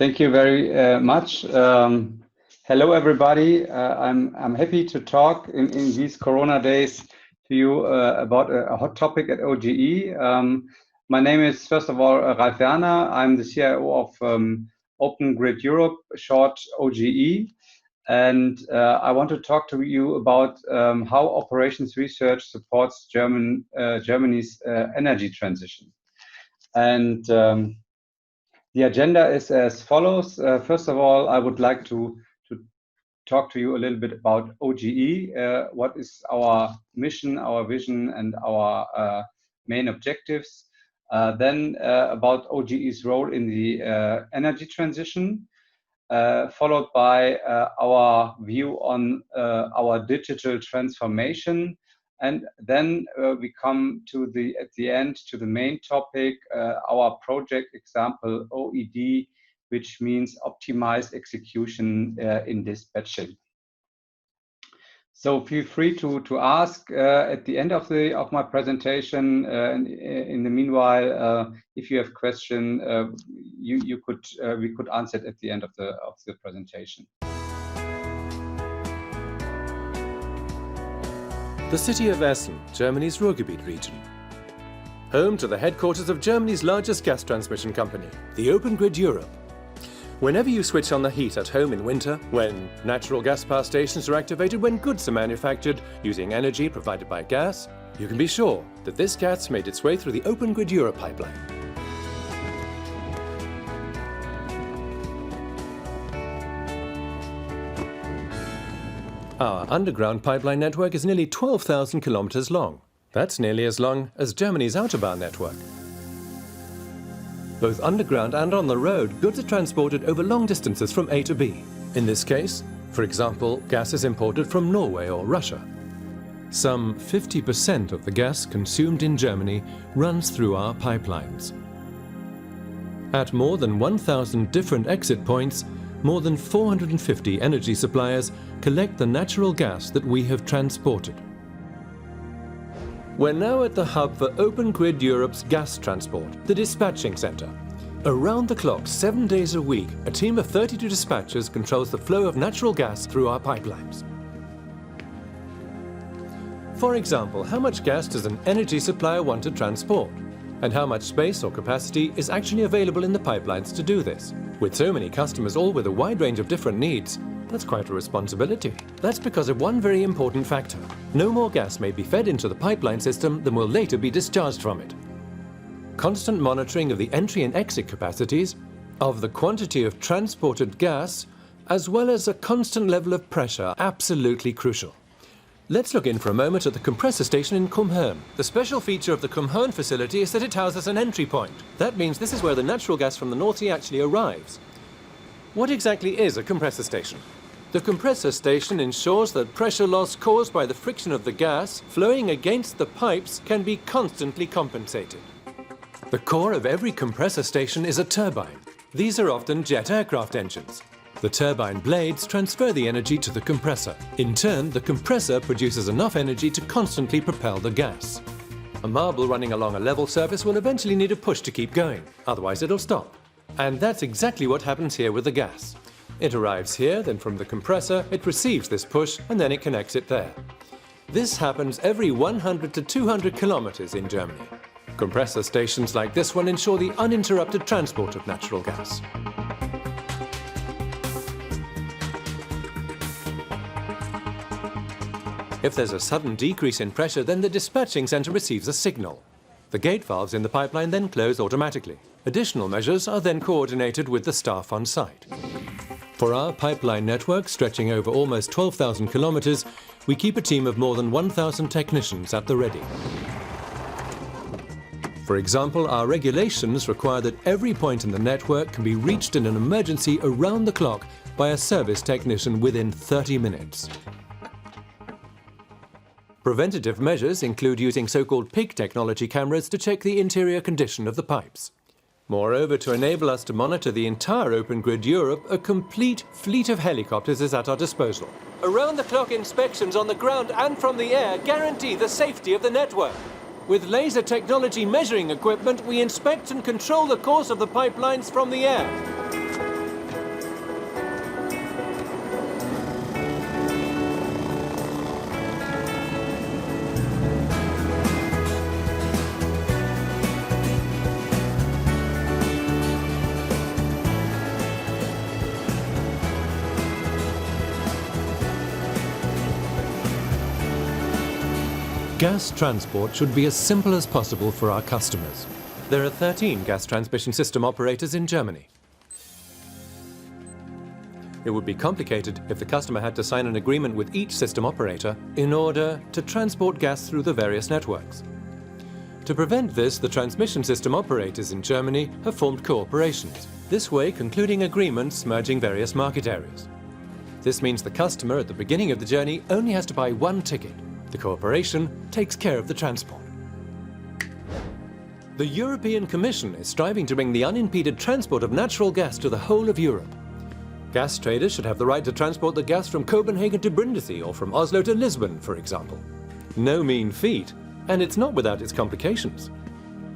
Thank you very much. Hello, everybody. I'm happy to talk in these Corona days to you about a hot topic at OGE. My name is, first of all, Ralf Werner. I'm the CIO of Open Grid Europe, short OGE. And I want to talk to you about how operations research supports Germany's energy transition. And the agenda is as follows. First of all, I would like to talk to you a little bit about OGE. What is our mission, our vision, and our main objectives. Then about OGE's role in the energy transition, followed by our view on our digital transformation. And then we come to at the end to the main topic, our project example OED, which means optimized execution in dispatching. So feel free to ask at the end of my presentation. In the meanwhile, if you have question, we could answer it at the end of the presentation. The city of Essen, Germany's Ruhrgebiet region. Home to the headquarters of Germany's largest gas transmission company, the Open Grid Europe. Whenever you switch on the heat at home in winter, when natural gas power stations are activated, when goods are manufactured using energy provided by gas, you can be sure that this gas made its way through the Open Grid Europe pipeline. Our underground pipeline network is nearly 12,000 kilometers long. That's nearly as long as Germany's Autobahn network. Both underground and on the road, goods are transported over long distances from A to B. In this case, for example, gas is imported from Norway or Russia. Some 50% of the gas consumed in Germany runs through our pipelines. At more than 1,000 different exit points, more than 450 energy suppliers collect the natural gas that we have transported. We're now at the hub for Open Grid Europe's gas transport, the dispatching center. Around the clock, 7 days a week, a team of 32 dispatchers controls the flow of natural gas through our pipelines. For example, how much gas does an energy supplier want to transport? And how much space or capacity is actually available in the pipelines to do this? With so many customers, all with a wide range of different needs, that's quite a responsibility. That's because of one very important factor. No more gas may be fed into the pipeline system than will later be discharged from it. Constant monitoring of the entry and exit capacities, of the quantity of transported gas, as well as a constant level of pressure, are absolutely crucial. Let's look in for a moment at the compressor station in Kumhern. The special feature of the Kumhern facility is that it houses an entry point. That means this is where the natural gas from the North Sea actually arrives. What exactly is a compressor station? The compressor station ensures that pressure loss caused by the friction of the gas flowing against the pipes can be constantly compensated. The core of every compressor station is a turbine. These are often jet aircraft engines. The turbine blades transfer the energy to the compressor. In turn, the compressor produces enough energy to constantly propel the gas. A marble running along a level surface will eventually need a push to keep going, otherwise it'll stop. And that's exactly what happens here with the gas. It arrives here, then from the compressor, it receives this push, and then it connects it there. This happens every 100 to 200 kilometers in Germany. Compressor stations like this one ensure the uninterrupted transport of natural gas. If there's a sudden decrease in pressure, then the dispatching center receives a signal. The gate valves in the pipeline then close automatically. Additional measures are then coordinated with the staff on site. For our pipeline network, stretching over almost 12,000 kilometers, we keep a team of more than 1,000 technicians at the ready. For example, our regulations require that every point in the network can be reached in an emergency around the clock by a service technician within 30 minutes. Preventative measures include using so-called PIG technology cameras to check the interior condition of the pipes. Moreover, to enable us to monitor the entire Open Grid Europe, a complete fleet of helicopters is at our disposal. Around-the-clock inspections on the ground and from the air guarantee the safety of the network. With laser technology measuring equipment, we inspect and control the course of the pipelines from the air. Gas transport should be as simple as possible for our customers. There are 13 gas transmission system operators in Germany. It would be complicated if the customer had to sign an agreement with each system operator in order to transport gas through the various networks. To prevent this, the transmission system operators in Germany have formed cooperations, this way concluding agreements merging various market areas. This means the customer at the beginning of the journey only has to buy one ticket. The cooperation takes care of the transport. The European Commission is striving to bring the unimpeded transport of natural gas to the whole of Europe. Gas traders should have the right to transport the gas from Copenhagen to Brindisi or from Oslo to Lisbon, for example. No mean feat, and it's not without its complications.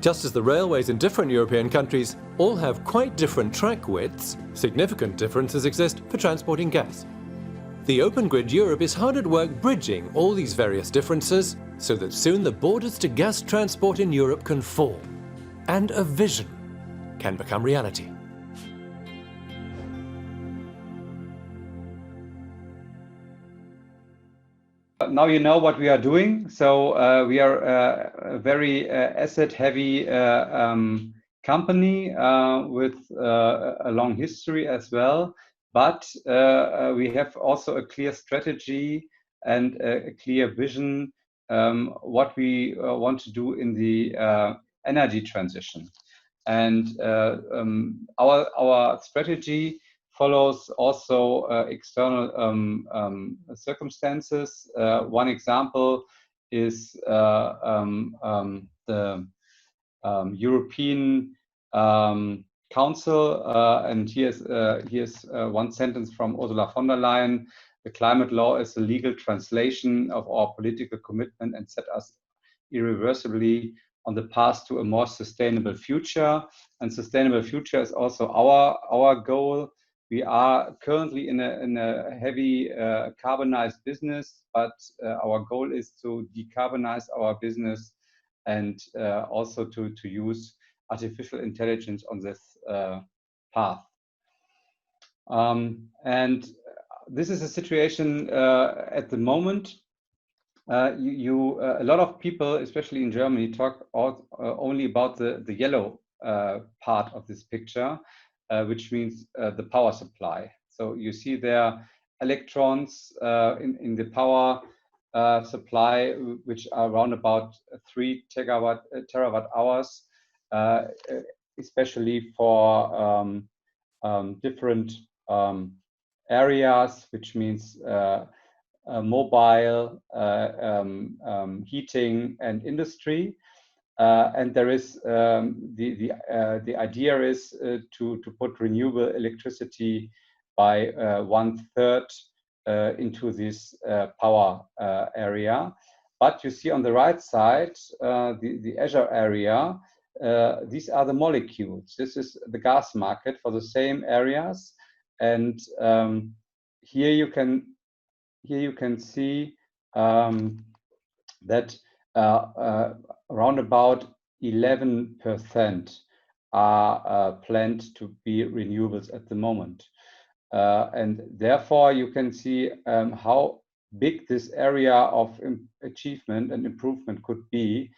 Just as the railways in different European countries all have quite different track widths, significant differences exist for transporting gas. The Open Grid Europe is hard at work bridging all these various differences so that soon the borders to gas transport in Europe can fall, and a vision can become reality. Now you know what we are doing. So we are a very asset-heavy company with a long history as well. But we have also a clear strategy and a clear vision what we want to do in the energy transition. And our strategy follows also external circumstances. One example is the European Council, and here's one sentence from Ursula von der Leyen. The climate law is a legal translation of our political commitment and set us irreversibly on the path to a more sustainable future. And sustainable future is also our goal. We are currently in a heavy carbonized business, but our goal is to decarbonize our business and also to use artificial intelligence on this path. And this is a situation at the moment. A lot of people, especially in Germany, talk only about the yellow part of this picture, which means the power supply. So you see there electrons in the power supply, which are around about 3 terawatt hours, especially for different areas, which means mobile, heating, and industry. And there is the idea is to put renewable electricity by 1/3 into this power area. But you see on the right side, the azure area, these are the molecules. This is the gas market for the same areas. And here you can see that around about 11% are planned to be renewables at the moment. And therefore, you can see how big this area of achievement and improvement could be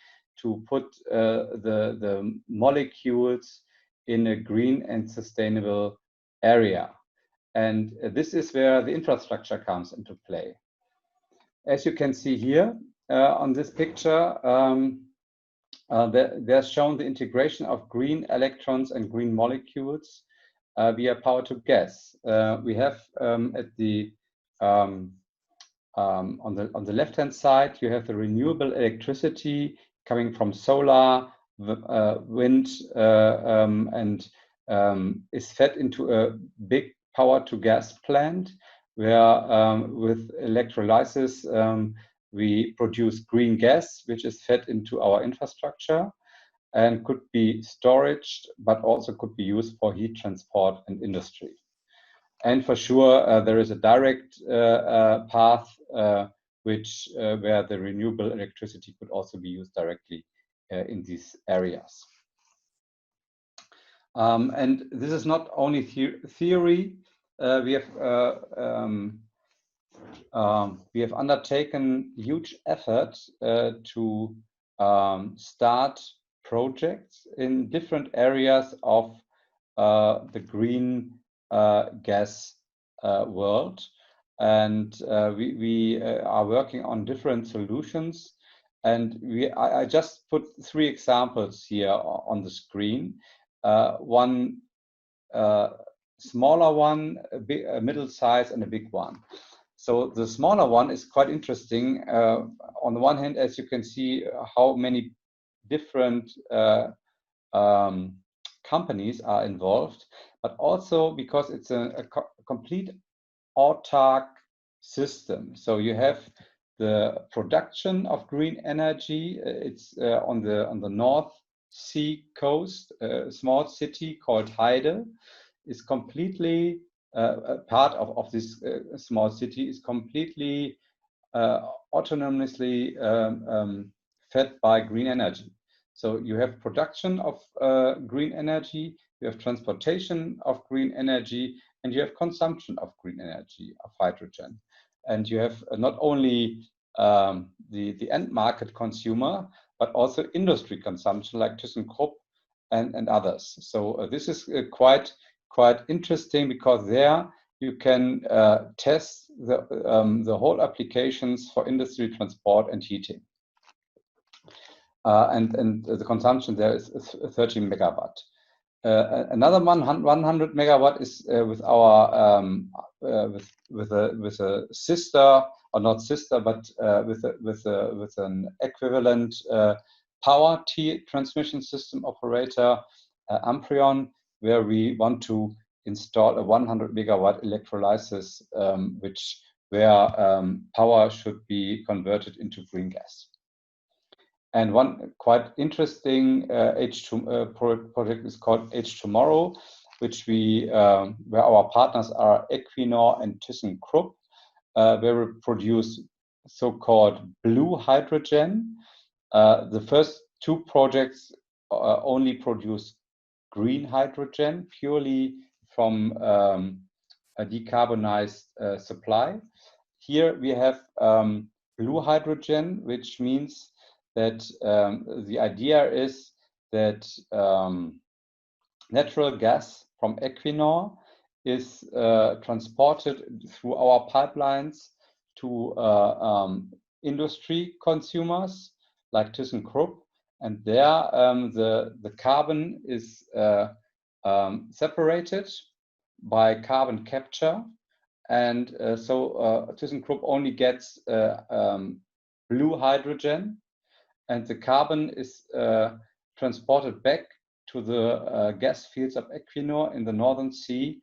to put the molecules in a green and sustainable area. And this is where the infrastructure comes into play. As you can see here on this picture, there's shown the integration of green electrons and green molecules via power to gas. We have at the on the left-hand side, you have the renewable electricity coming from solar, wind, and is fed into a big power to gas plant where with electrolysis we produce green gas, which is fed into our infrastructure and could be storage, but also could be used for heat transport and industry. And for sure, there is a direct path which where the renewable electricity could also be used directly in these areas. And this is not only theory. We have we have undertaken huge effort to start projects in different areas of the green gas world. And we are working on different solutions. And I just put 3 examples here on the screen. One smaller one, a middle size, and a big one. So the smaller one is quite interesting. On the one hand, as you can see, how many different companies are involved, but also because it's a complete autark system. So you have the production of green energy. It's on the North Sea coast. A small city called Heide is completely a part of this small city is completely autonomously fed by green energy. So you have production of green energy, you have transportation of green energy, and you have consumption of green energy, of hydrogen. And you have not only the end market consumer, but also industry consumption like ThyssenKrupp and others. So this is quite interesting, because there you can test the whole applications for industry, transport, and heating. And the consumption there is 30 megawatt. Another 100 megawatt is with our with a sister, or not sister, but with an equivalent power transmission system operator, Amprion, where we want to install a 100 megawatt electrolysis, where power should be converted into green gas. And one quite interesting project is called H2Morrow, which where our partners are Equinor and ThyssenKrupp, where we produce so-called blue hydrogen. The first 2 projects only produce green hydrogen purely from a decarbonized supply. Here we have blue hydrogen, which means that the idea is that natural gas from Equinor is transported through our pipelines to industry consumers like ThyssenKrupp, and there the carbon is separated by carbon capture, and so ThyssenKrupp only gets blue hydrogen, and the carbon is transported back to the gas fields of Equinor in the Northern Sea,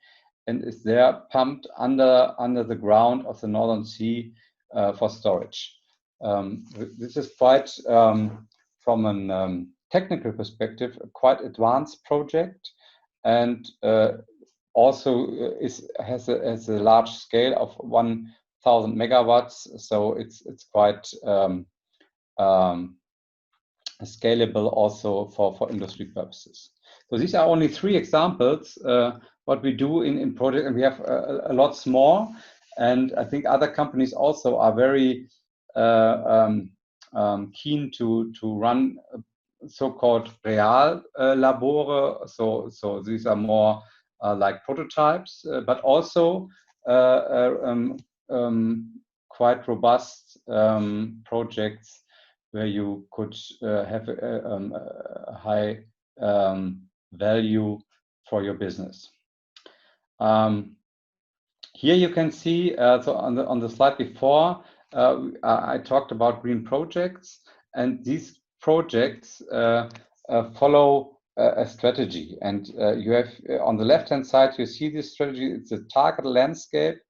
and is there pumped under the ground of the Northern Sea for storage. This is quite, from a technical perspective, a quite advanced project, and also has a large scale of 1,000 megawatts. So it's quite scalable also for industry purposes. So these are only 3 examples what we do in project, and we have a lot more. And I think other companies also are very keen to run so-called real labore. So these are more like prototypes, but also quite robust projects where you could have a high value for your business. Here you can see, so on the slide before, I talked about green projects, and these projects follow a strategy. And you have on the left-hand side, you see this strategy. It's a target landscape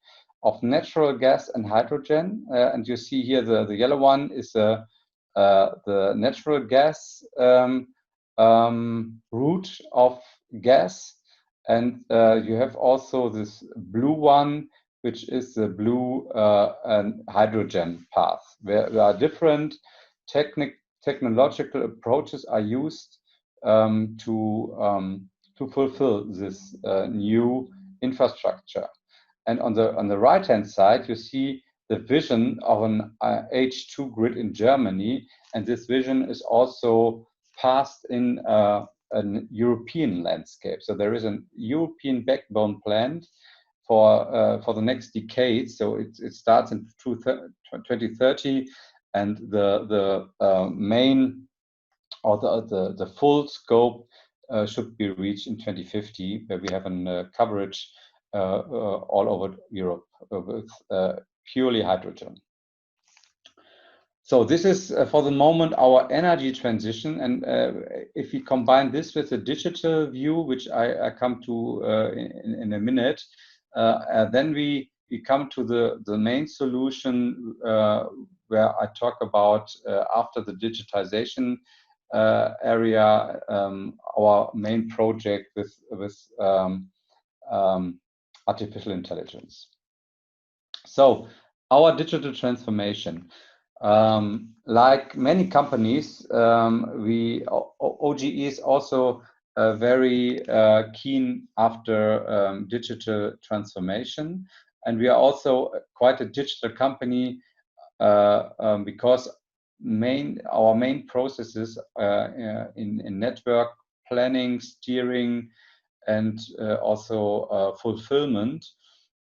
of natural gas and hydrogen, and you see here the yellow one is the natural gas route of gas, and you have also this blue one, which is the blue and hydrogen path, where there are different technological approaches are used to fulfill this new infrastructure. And on the right-hand side, you see the vision of an H2 grid in Germany, and this vision is also passed in a European landscape. So there is a European backbone planned for the next decade. So it starts in 2030, and the main or the full scope should be reached in 2050, where we have a coverage all over Europe with purely hydrogen. So this is for the moment our energy transition, and if we combine this with a digital view, which I come to in a minute, then we come to the main solution where I talk about after the digitization area, our main project with artificial intelligence. So our digital transformation. Like many companies, OGE is also very keen after digital transformation, and we are also quite a digital company because our main processes in network planning, steering, and also fulfillment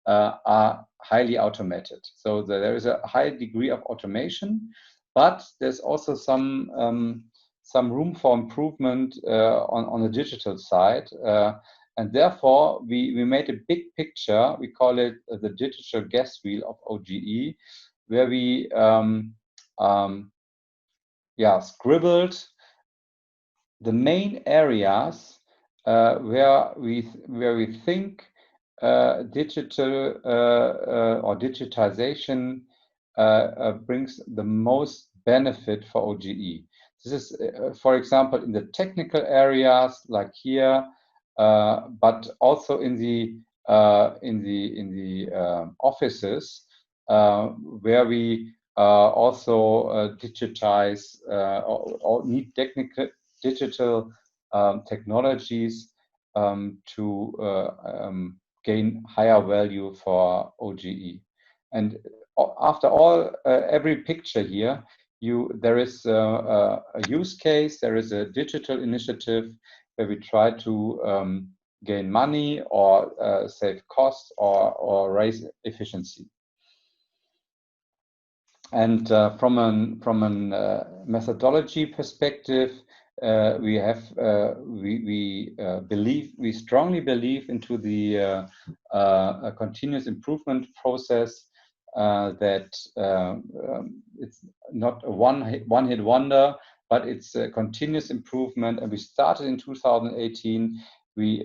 are highly automated. So there is a high degree of automation, but there's also some room for improvement on the digital side. And therefore, we made a big picture. We call it the digital gas wheel of OGE, where we scribbled the main areas where we think digital or digitization brings the most benefit for OGE. This is, for example, in the technical areas like here, but also in the offices where we also digitize or need digital technologies to gain higher value for OGE. And after all, every picture here, there is a use case, there is a digital initiative where we try to gain money or save costs or raise efficiency. And from a methodology perspective, we strongly believe into the continuous improvement process that it's not a one-hit wonder, but it's a continuous improvement. And we started in 2018. We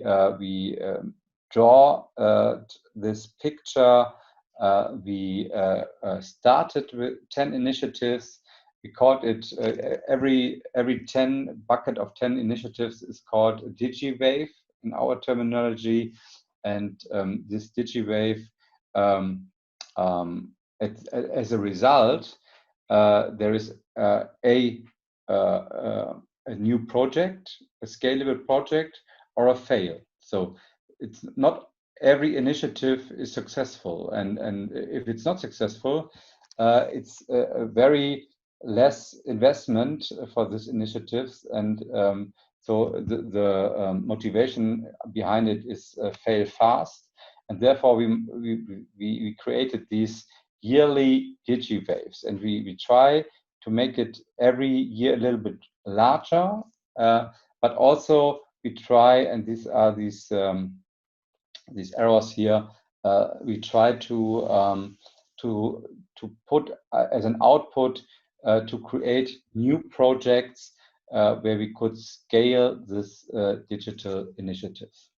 draw this picture. We started with 10 initiatives. We called it every 10 bucket of 10 initiatives is called a DigiWave in our terminology, and this DigiWave, as a result, there is a new project, a scalable project, or a fail. So it's not every initiative is successful, and if it's not successful, it's a very less investment for these initiatives, and so the motivation behind it is fail fast, and therefore we created these yearly DigiWaves, and we try to make it every year a little bit larger, but also we try, and these are these arrows here, we try to put as an output to create new projects where we could scale this digital initiatives.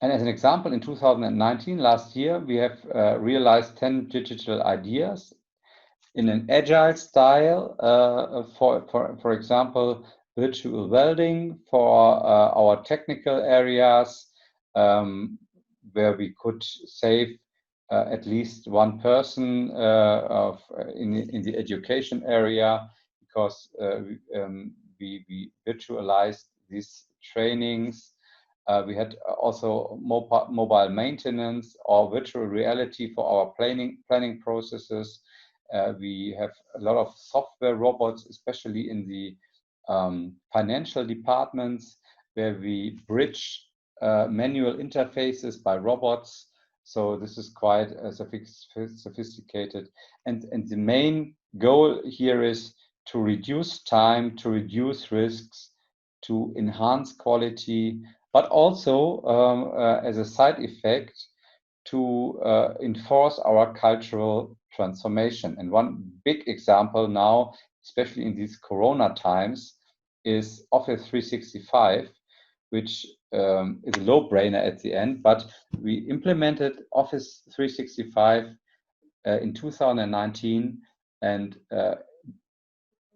And as an example, in 2019, last year, we have realized 10 digital ideas in an agile style. For example, virtual welding for our technical areas, where we could save at least one person in the education area, because we virtualized these trainings. We had also mobile maintenance or virtual reality for our planning processes. We have a lot of software robots, especially in the financial departments, where we bridge manual interfaces by robots. So this is quite sophisticated. And the main goal here is to reduce time, to reduce risks, to enhance quality, but also as a side effect to enforce our cultural transformation. And one big example now, especially in these Corona times, is Office 365, which is a no-brainer at the end, but we implemented Office 365 in 2019, and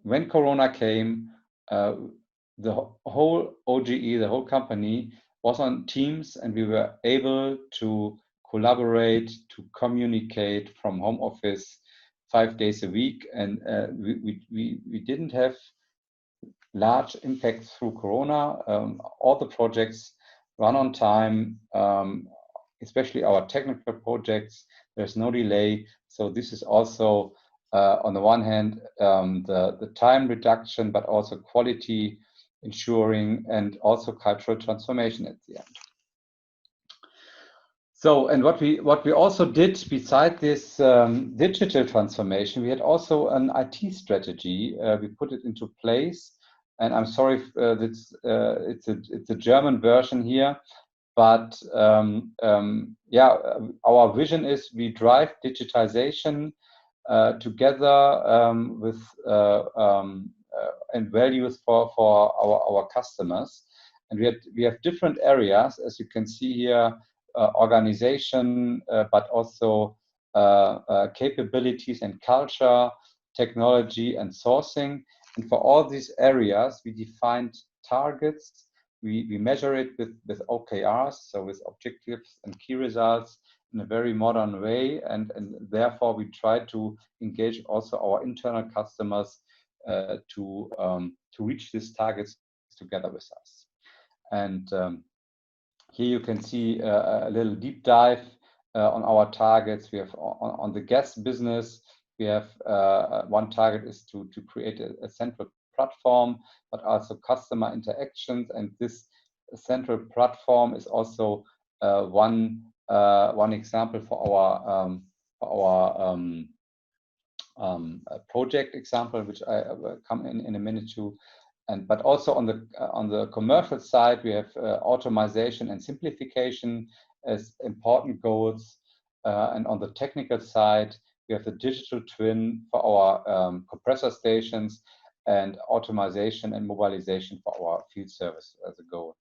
when Corona came, the whole OGE, the whole company, was on Teams, and we were able to collaborate, to communicate from home office 5 days a week, and we didn't have large impacts through Corona. All the projects run on time, especially our technical projects. There's no delay. So this is also, on the one hand, the time reduction, but also quality ensuring, and also cultural transformation at the end. So, and what we also did beside this digital transformation, we had also an IT strategy. We put it into place, and I'm sorry, it's a German version here, but yeah, our vision is we drive digitization together with and values for our customers, and we have different areas, as you can see here. Organization, but also capabilities and culture, technology and sourcing. And for all these areas, we defined targets. We measure it with OKRs, so with objectives and key results, in a very modern way. And therefore, we try to engage also our internal customers to reach these targets together with us. And here you can see a little deep dive on our targets. We have on the gas business, we have one target is to create a central platform, but also customer interactions. And this central platform is also one example for our project example, which I will come in a minute to. But also on the commercial side, we have automation and simplification as important goals. And on the technical side, we have the digital twin for our compressor stations, and automation and mobilization for our field service as a goal.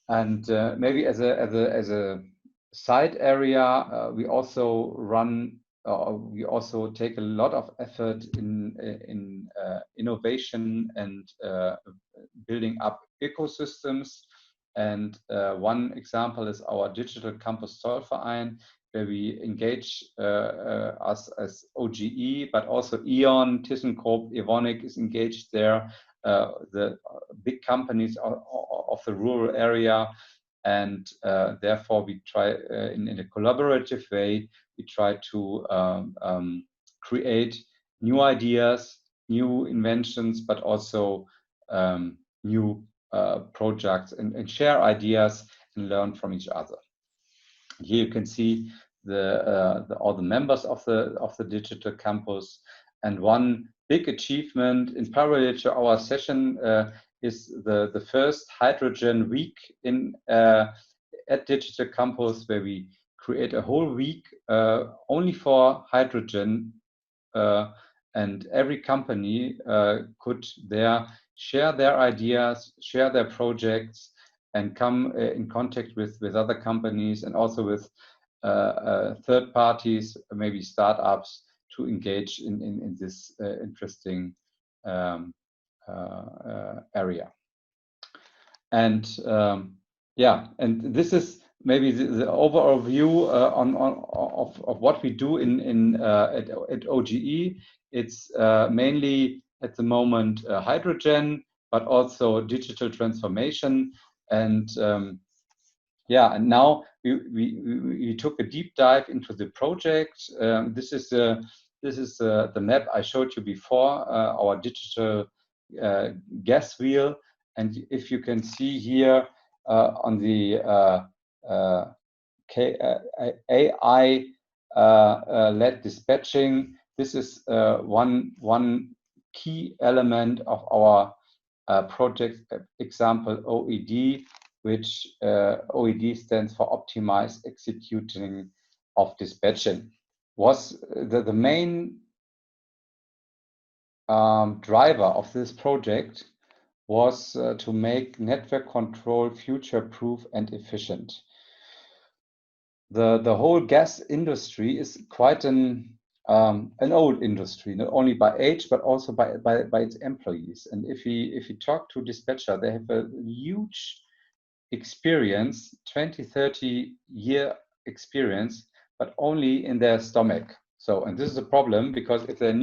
And maybe as a side area, we also run. We also take a lot of effort in innovation and building up ecosystems. And one example is our digital campus Zollverein, where we engage us as OGE, but also E.ON, ThyssenKrupp, Evonik is engaged there, the big companies of the rural area. And therefore, we try in a collaborative way, we try to create new ideas, new inventions, but also new projects, and share ideas and learn from each other. Here you can see all the members of the digital campus. And one big achievement in parallel to our session is the first hydrogen week at Digital Campus, where we create a whole week only for hydrogen, and every company could there share their ideas, share their projects, and come in contact with other companies, and also with third parties, maybe startups, to engage in this interesting area. And yeah, and this is maybe the overall view of what we do at OGE. It's mainly at the moment hydrogen, but also digital transformation. And yeah, and now we took a deep dive into the project. This is the map I showed you before, our digital gas wheel. And if you can see here on the AI led dispatching, this is one key element of our project example OED, which OED stands for Optimized Executing of Dispatching. Was the main driver of this project was to make network control future-proof and efficient. The whole gas industry is quite an old industry, not only by age but also by its employees. And if you talk to dispatcher, they have a huge experience, 20, 30-year experience, but only in their stomach. So, and this is a problem because if the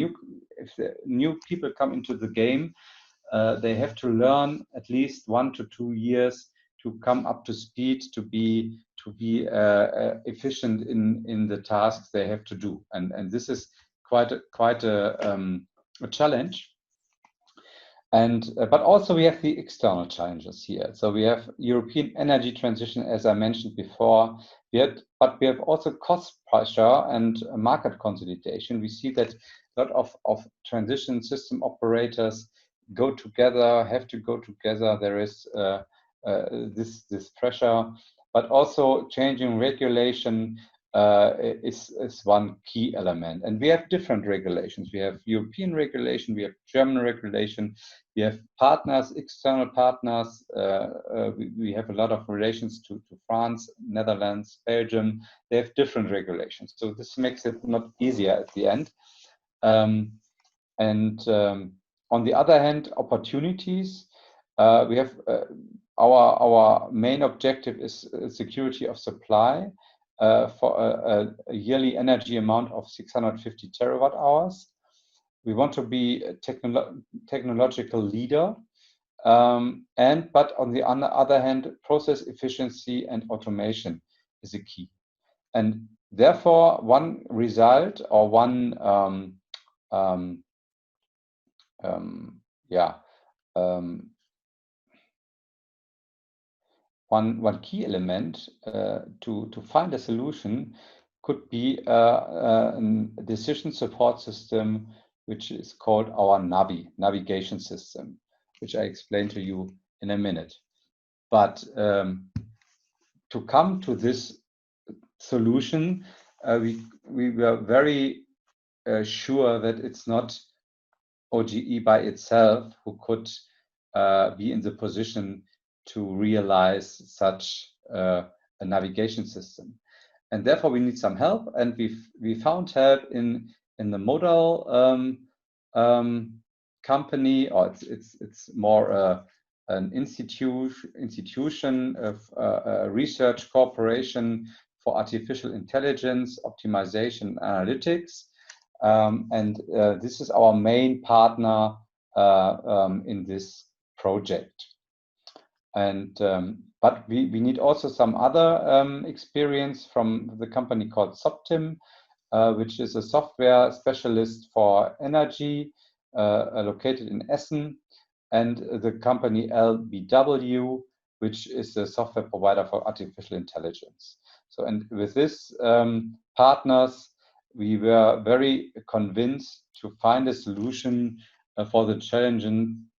new people come into the game, they have to learn at least 1 to 2 years to come up to speed, to be efficient in the tasks they have to do, and this is quite a challenge. And but also we have the external challenges here. So we have European energy transition, as I mentioned before. But we have also cost pressure and market consolidation. We see that a lot of transition system operators go together, have to go together. There is this pressure, but also changing regulation is one key element. And we have different regulations. We have European regulation, we have German regulation, we have partners, external partners. We have a lot of relations to France, Netherlands, Belgium. They have different regulations. So this makes it not easier at the end. On the other hand, opportunities. We have our main objective is security of supply for a yearly energy amount of 650 terawatt hours. We want to be a technological leader, but on the other hand, process efficiency and automation is a key. And therefore, one result or one one key element to find a solution could be a decision support system, which is called our navigation system, which I explain to you in a minute. But to come to this solution, we were very sure that it's not OGE by itself who could be in the position to realize such a navigation system, and therefore we need some help. And we found help in the modal company, or it's more an institution of a research corporation for artificial intelligence, optimization, analytics, and this is our main partner in this project. And but we need also some other experience from the company called Soptim, which is a software specialist for energy, located in Essen, and the company LBW, which is a software provider for artificial intelligence. So, and with this partners, we were very convinced to find a solution for the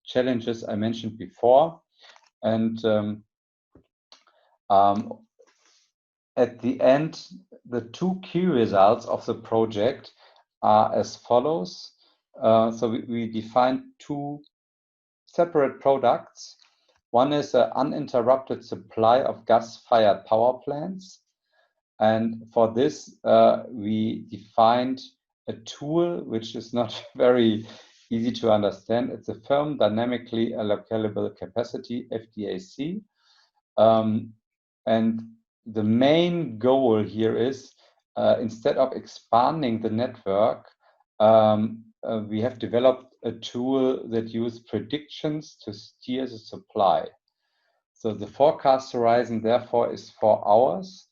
challenges I mentioned before. And at the end, the two key results of the project are as follows. So we defined two separate products. One is an uninterrupted supply of gas-fired power plants. And for this, we defined a tool which is not very easy to understand. It's a firm dynamically allocable capacity, FDAC. And the main goal here is, instead of expanding the network, we have developed a tool that uses predictions to steer the supply. So the forecast horizon, therefore, is 4 hours.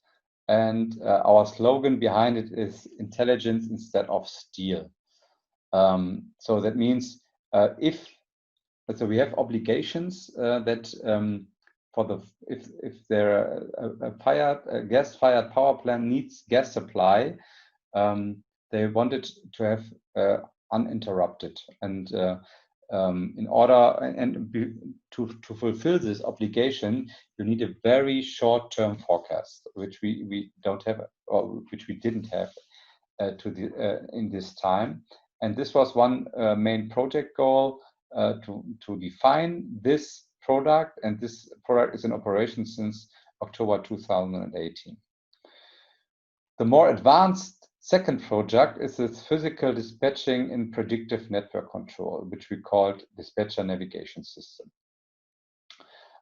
And our slogan behind it is intelligence instead of steel. So that means if we have obligations that if there a gas-fired power plant needs gas supply, they wanted to have uninterrupted. And in order to fulfill this obligation, you need a very short-term forecast, which we don't have, or which we didn't have in this time. And this was one main project goal, to define this product, and this product is in operation since October 2018. The more advanced second project is this physical dispatching in predictive network control, which we called dispatcher navigation system.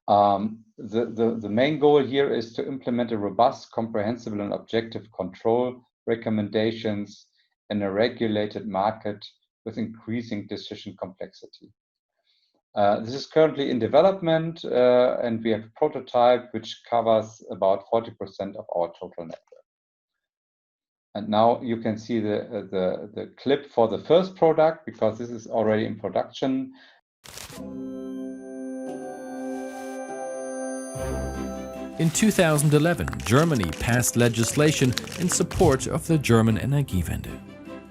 The main goal here is to implement a robust, comprehensible, and objective control recommendations in a regulated market with increasing decision complexity. This is currently in development, and we have a prototype which covers about 40% of our total network. And now you can see the clip for the first product, because this is already in production. In 2011, Germany passed legislation in support of the German Energiewende.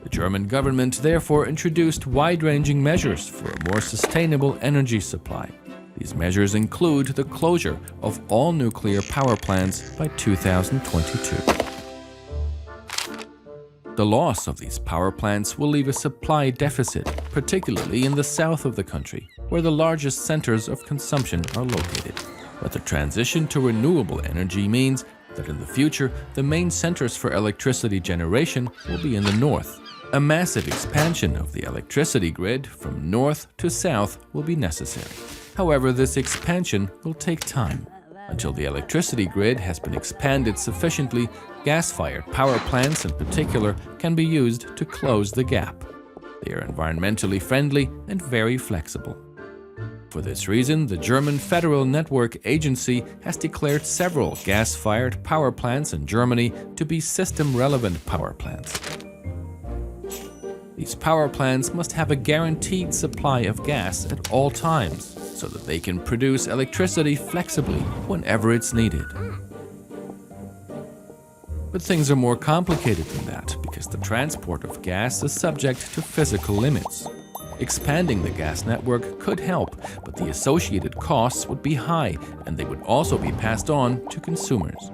The German government therefore introduced wide-ranging measures for a more sustainable energy supply. These measures include the closure of all nuclear power plants by 2022. The loss of these power plants will leave a supply deficit, particularly in the south of the country, where the largest centers of consumption are located. But the transition to renewable energy means that in the future, the main centers for electricity generation will be in the north. A massive expansion of the electricity grid from north to south will be necessary. However, this expansion will take time. Until the electricity grid has been expanded sufficiently, gas-fired power plants in particular can be used to close the gap. They are environmentally friendly and very flexible. For this reason, the German Federal Network Agency has declared several gas-fired power plants in Germany to be system-relevant power plants. These power plants must have a guaranteed supply of gas at all times, so that they can produce electricity flexibly whenever it's needed. But things are more complicated than that, because the transport of gas is subject to physical limits. Expanding the gas network could help, but the associated costs would be high, and they would also be passed on to consumers.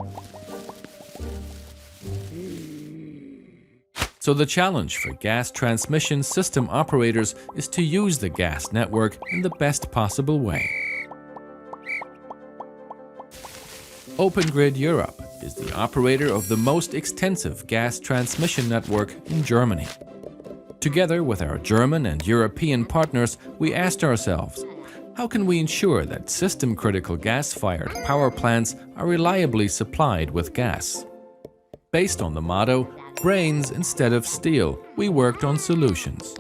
So the challenge for gas transmission system operators is to use the gas network in the best possible way. Open Grid Europe is the operator of the most extensive gas transmission network in Germany. Together with our German and European partners, we asked ourselves, how can we ensure that system-critical gas-fired power plants are reliably supplied with gas? Based on the motto, brains instead of steel, we worked on solutions.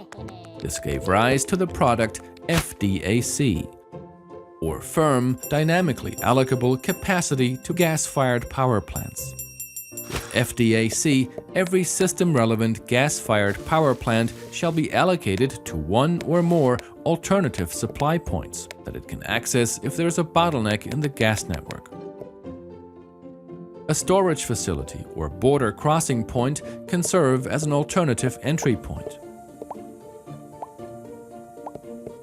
This gave rise to the product FDAC, or Firm Dynamically Allocable Capacity to Gas-Fired Power Plants. With FDAC, every system-relevant gas-fired power plant shall be allocated to one or more alternative supply points that it can access if there is a bottleneck in the gas network. A storage facility or border crossing point can serve as an alternative entry point.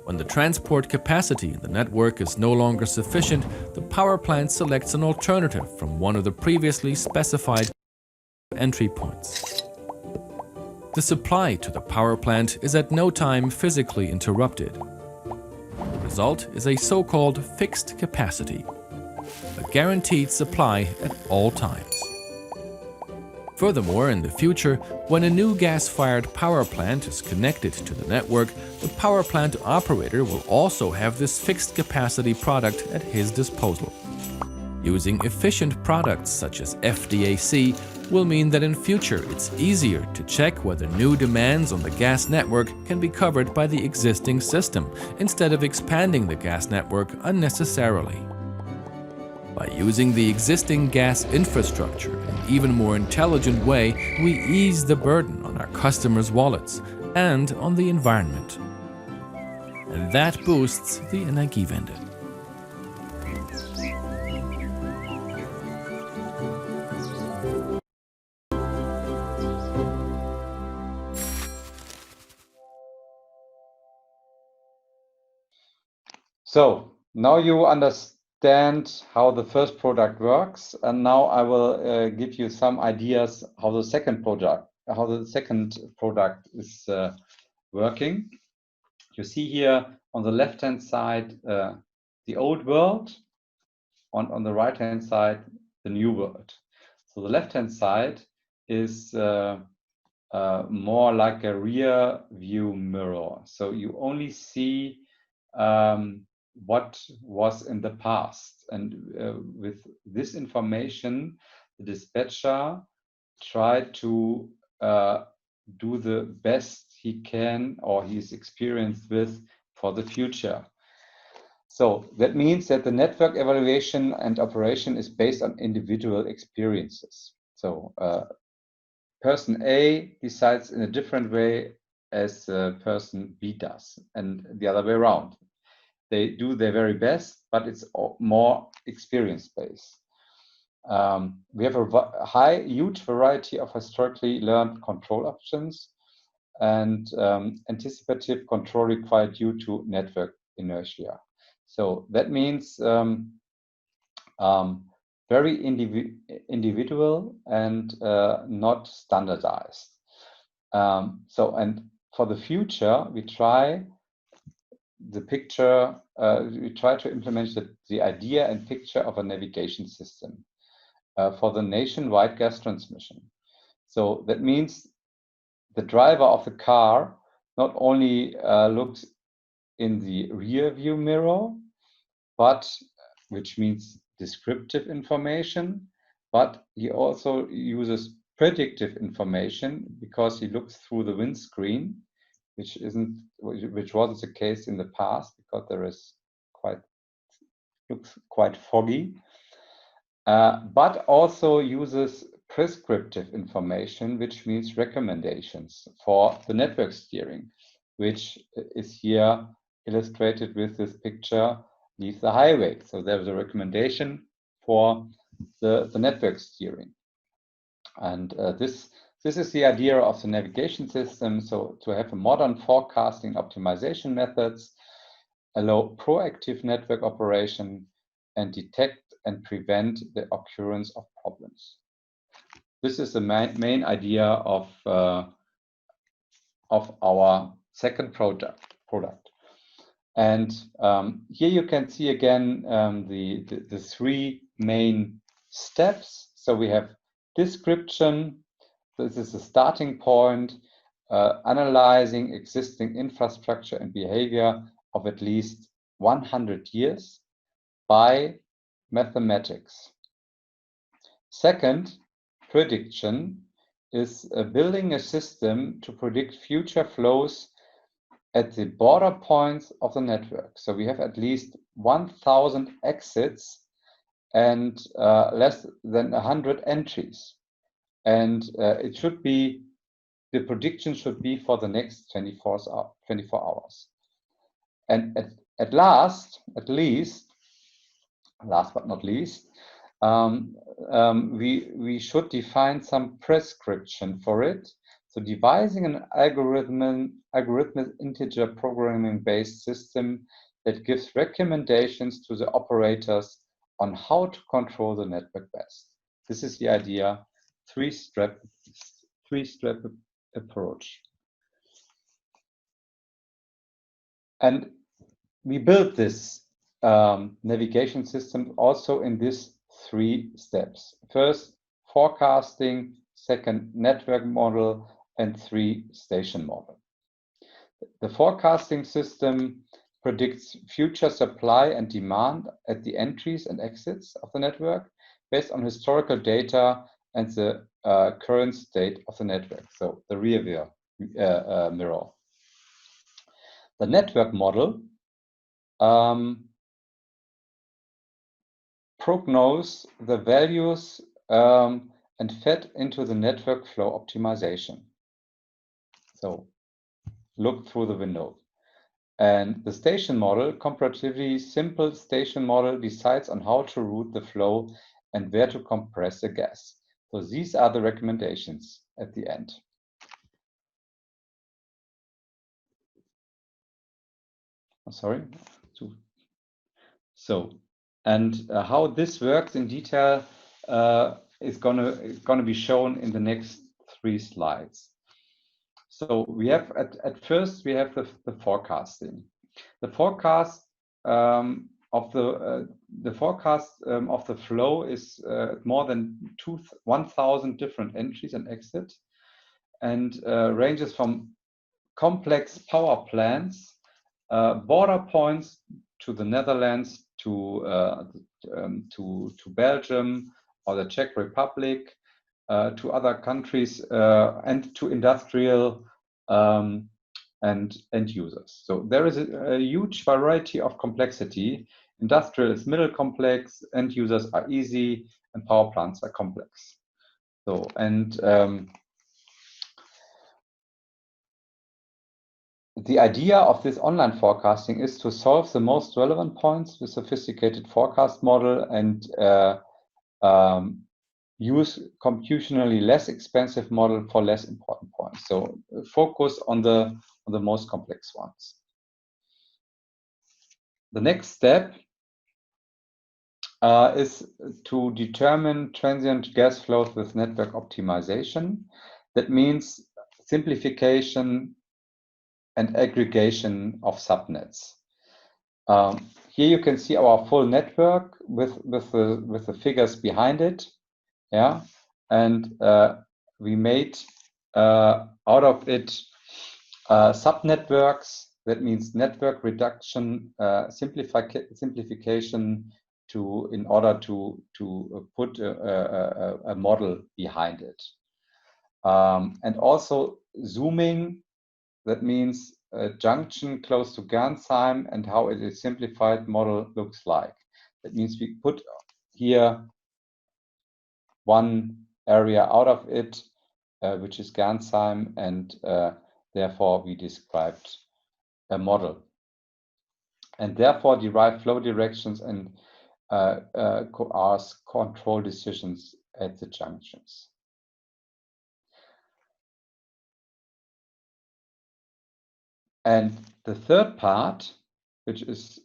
When the transport capacity in the network is no longer sufficient, the power plant selects an alternative from one of the previously specified entry points. The supply to the power plant is at no time physically interrupted. The result is a so-called fixed capacity, a guaranteed supply at all times. Furthermore, in the future, when a new gas-fired power plant is connected to the network, the power plant operator will also have this fixed capacity product at his disposal. Using efficient products such as FDAC will mean that in future it's easier to check whether new demands on the gas network can be covered by the existing system, instead of expanding the gas network unnecessarily. By using the existing gas infrastructure in an even more intelligent way, we ease the burden on our customers' wallets and on the environment. And that boosts the Energiewende. So now you understand how the first product works, and now I will give you some ideas how the second product is working. You see here on the left-hand side the old world, on the right-hand side the new world. So the left-hand side is more like a rear view mirror. So you only see what was in the past, and with this information the dispatcher tried to do the best he can or he's experienced with for the future. So that means that the network evaluation and operation is based on individual experiences. So person A decides in a different way as person B does, and the other way around. They do their very best, but it's more experience-based. We have a huge variety of historically learned control options and anticipative control required due to network inertia. So that means very individual and not standardized. And for the future, we try to implement the idea and picture of a navigation system for the nationwide gas transmission. So that means the driver of the car not only looks in the rear view mirror, but which means descriptive information, but he also uses predictive information because he looks through the windscreen, which wasn't the case in the past because looks quite foggy, but also uses prescriptive information, which means recommendations for the network steering, which is here illustrated with this picture, leave the highway. So there's a recommendation for the network steering. And this is the idea of the navigation system. So to have a modern forecasting optimization methods, allow proactive network operation, and detect and prevent the occurrence of problems. This is the main idea of our second product. And here you can see again the three main steps. So we have description. This is the starting point, analyzing existing infrastructure and behavior of at least 100 years by mathematics. Second, prediction is building a system to predict future flows at the border points of the network. So we have at least 1,000 exits and less than 100 entries. And the prediction should be for the next 24 hours. And last but not least, we should define some prescription for it. So devising an algorithmic integer programming-based system that gives recommendations to the operators on how to control the network best. This is the idea, three-step approach. And we built this navigation system also in these 3 steps. First, forecasting, second, network model, and 3, station model. The forecasting system predicts future supply and demand at the entries and exits of the network based on historical data and the current state of the network, so the rear view mirror. The network model prognose the values and fed into the network flow optimization. So look through the window. And the station model, comparatively simple station model, decides on how to route the flow and where to compress the gas. So these are the recommendations at the end. Sorry. So, and how this works in detail is gonna be shown in the next 3 slides. So we have at first we have the forecasting. The forecast of the forecast of the flow is more than 1,000 different entries and exits, and ranges from complex power plants, border points to the Netherlands, to Belgium or the Czech Republic, to other countries, and to industrial and end users. So there is a huge variety of complexity. Industrial is middle complex, end users are easy, and power plants are complex. So, and the idea of this online forecasting is to solve the most relevant points with sophisticated forecast model and use computationally less expensive model for less important points. So focus on the most complex ones. The next step is to determine transient gas flows with network optimization. That means simplification and aggregation of subnets. Here you can see our full network with the figures behind it. Yeah, and we made out of it subnetworks. That means network reduction, simplification in order to put a model behind it, and also zooming. That means a junction close to Gernsheim and how it is simplified model looks like. That means we put here one area out of it, which is Gernsheim, and therefore we described a model. And therefore derive flow directions and ask control decisions at the junctions. And the third part, which is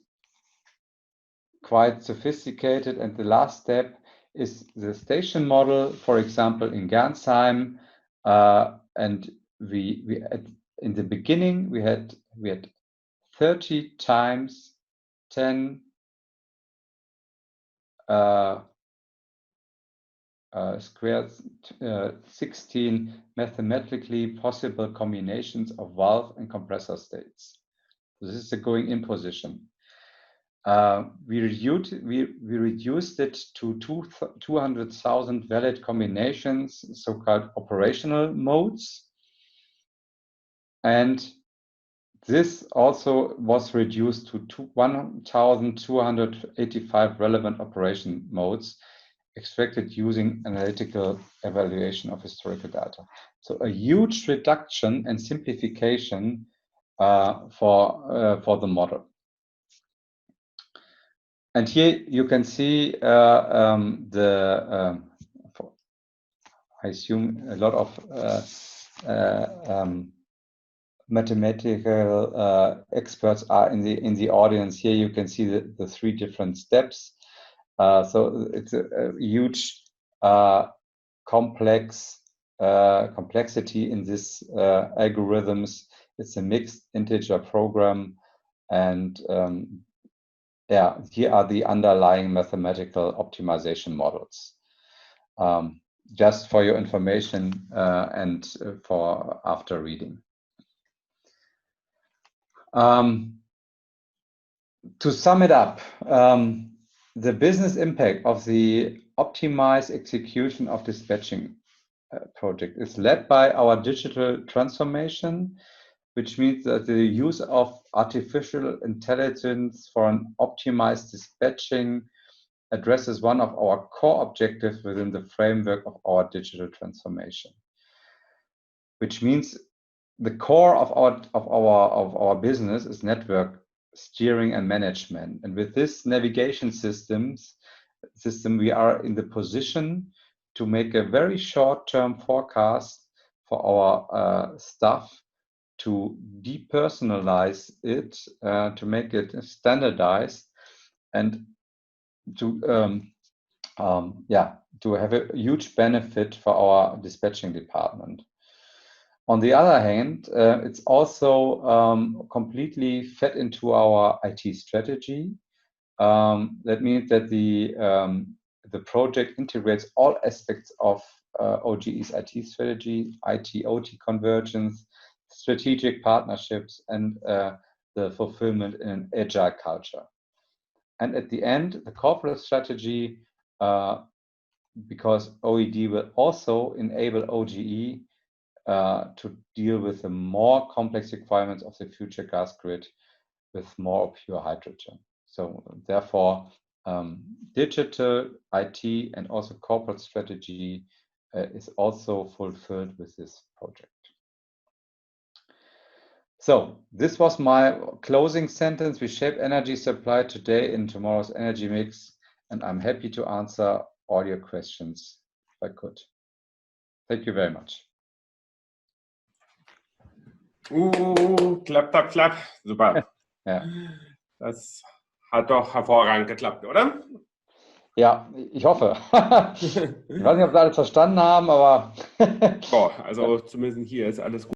quite sophisticated, and the last step is the station model, for example, in Gernsheim. And we in the beginning we had 30 times 10 squared 16 mathematically possible combinations of valve and compressor states. So this is the going in position. We reduced it to 200,000 valid combinations, so-called operational modes. And this also was reduced to 1,285 relevant operation modes extracted using analytical evaluation of historical data. So a huge reduction and simplification for the model. And here you can see I assume a lot of mathematical experts are in the audience. Here you can see the 3 different steps. So it's a huge complexity in this algorithms. It's a mixed integer program, and yeah, here are the underlying mathematical optimization models. Just for your information and for after reading. To sum it up, the business impact of the optimized execution of dispatching project is led by our digital transformation, which means that the use of artificial intelligence for an optimized dispatching addresses one of our core objectives within the framework of our digital transformation, which means the core of our business is network steering and management. And with this navigation system, we are in the position to make a very short-term forecast for our stuff, to depersonalize it, to make it standardized, and to have a huge benefit for our dispatching department. On the other hand, it's also completely fed into our IT strategy. That means that the project integrates all aspects of OGE's IT strategy, IT-OT convergence, strategic partnerships, and the fulfillment in an agile culture. And at the end, the corporate strategy, because OED will also enable OGE to deal with the more complex requirements of the future gas grid with more pure hydrogen. So therefore, digital, IT, and also corporate strategy is also fulfilled with this project. So this was my closing sentence. We shape energy supply today in tomorrow's energy mix, and I'm happy to answer all your questions if I could. Thank you very much. Klapp, klapp, klapp. Super. Ja. Das hat doch hervorragend geklappt, oder? Ja, ich hoffe. Ich weiß nicht, ob Sie alles verstanden haben, aber... Boah, also zumindest hier ist alles gut.